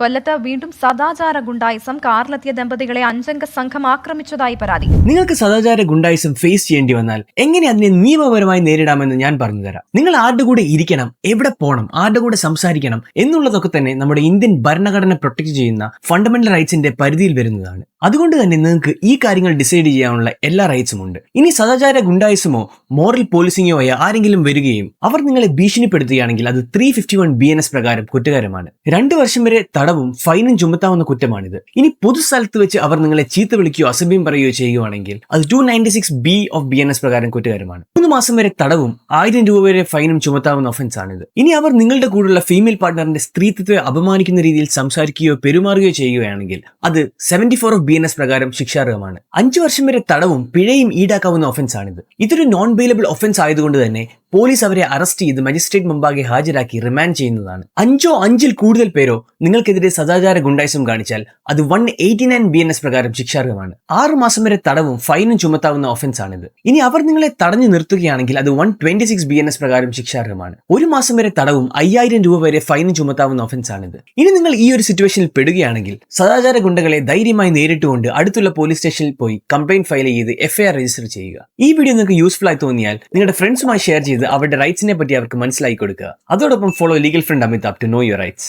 കൊല്ലത്ത് വീണ്ടും സദാചാര ഗുണ്ടായിസം. കാറിലെത്തിയ ദമ്പതികളെ 5 അംഗ സംഘം ആക്രമിച്ചതായി പരാതി. നിങ്ങൾക്ക് സദാചാര ഗുണ്ടായിസം ഫേസ് ചെയ്യേണ്ടി വന്നാൽ എങ്ങനെ അതിനെ നിയമപരമായി നേരിടാമെന്ന് ഞാൻ പറഞ്ഞുതരാം. നിങ്ങൾ ആരുടെ കൂടെ ഇരിക്കണം, എവിടെ പോകണം, ആരുടെ കൂടെ സംസാരിക്കണം എന്നുള്ളതൊക്കെ തന്നെ നമ്മുടെ ഇന്ത്യൻ ഭരണഘടന പ്രൊട്ടക്ട് ചെയ്യുന്ന ഫണ്ടമെന്റൽ റൈറ്റ്സിന്റെ പരിധിയിൽ വരുന്നതാണ്. അതുകൊണ്ട് തന്നെ നിങ്ങൾക്ക് ഈ കാര്യങ്ങൾ ഡിസൈഡ് ചെയ്യാനുള്ള എല്ലാ റൈറ്റ്സും ഉണ്ട്. ഇനി സദാചാര ഗുണ്ടായിസമോ മോറൽ പോലീസിംഗോ ആയ ആരെങ്കിലും വരികയും അവർ നിങ്ങളെ ഭീഷണിപ്പെടുത്തുകയാണെങ്കിൽ അത് 351 BNS പ്രകാരം കുറ്റകരമാണ്. 2 വർഷം വരെ തടവും ഫൈനും ചുമത്താവുന്ന കുറ്റമാണിത്. ഇനി പൊതുസ്ഥലത്ത് വെച്ച് അവർ നിങ്ങളെ ചീത്ത വിളിക്കുകയോ അസഭ്യം പറയുകയോ ചെയ്യുകയാണെങ്കിൽ അത് 296B ഓഫ് BNS പ്രകാരം കുറ്റകരമാണ്. 3 മാസം വരെ തടവും 1000 രൂപ വരെ ഫൈനും ചുമത്താവുന്ന ഒഫൻസ് ആണിത്. ഇനി അവർ നിങ്ങളുടെ കൂടെയുള്ള ഫീമെയിൽ പാർട്ട്ണറിന്റെ സ്ത്രീത്വത്തെ അപമാനിക്കുന്ന രീതിയിൽ സംസാരിക്കുകയോ പെരുമാറുകയോ ചെയ്യുകയാണെങ്കിൽ അത് 74 ഓഫ് BNS പ്രകാരം ശിക്ഷാർഹമാണ്. 5 വർഷം വരെ തടവും പിഴയും ഈടാക്കാവുന്ന ഒഫൻസ് ആണിത്. ഇതൊരു നോൺ ബെയിലബിൾ ഒഫൻസ് ആയതുകൊണ്ട് തന്നെ പോലീസ് അവരെ അറസ്റ്റ് ചെയ്ത് മജിസ്ട്രേറ്റ് മുമ്പാകെ ഹാജരാക്കി റിമാൻഡ് ചെയ്യുന്നതാണ്. 5 കൂടുതൽ പേരോ നിങ്ങൾക്കെതിരെ സദാചാര ഗുണ്ടായിസം കാണിച്ചാൽ അത് 189 BNS പ്രകാരം ശിക്ഷാർഹമാണ്. 6 മാസം വരെ തടവും ഫൈനും ചുമത്താവുന്ന ഒഫൻസ് ആണിത്. ഇനി അവർ നിങ്ങളെ തടഞ്ഞു നിർത്തുകയാണെങ്കിൽ അത് 126 BNS പ്രകാരം ശിക്ഷാർഹമാണ്. 1 മാസം വരെ തടവും 5000 രൂപ വരെ ഫൈനും ചുമത്താവുന്ന ഒഫൻസ് ആണിത്. ഇനി നിങ്ങൾ ഈ ഒരു സിറ്റുവേഷനിൽ പെടുകയാണെങ്കിൽ സദാചാര ഗുണ്ടകളെ ധൈര്യമായി നേരിട്ടുകൊണ്ട് അടുത്തുള്ള പോലീസ് സ്റ്റേഷനിൽ പോയി കംപ്ലൈന്റ് ഫയൽ ചെയ്ത് FIR രജിസ്റ്റർ ചെയ്യുക. ഈ വീഡിയോ നിങ്ങൾക്ക് യൂസ്ഫുൾ ആയി തോന്നിയാൽ നിങ്ങളുടെ ഫ്രണ്ട്സുമായി ഷെയർ ചെയ്ത് അവരുടെ റൈറ്റ്സിനെ പറ്റി അവർക്ക് മനസ്സിലാക്കി കൊടുക്കുക. അതോടൊപ്പം follow legal friend Amitabh to know your rights.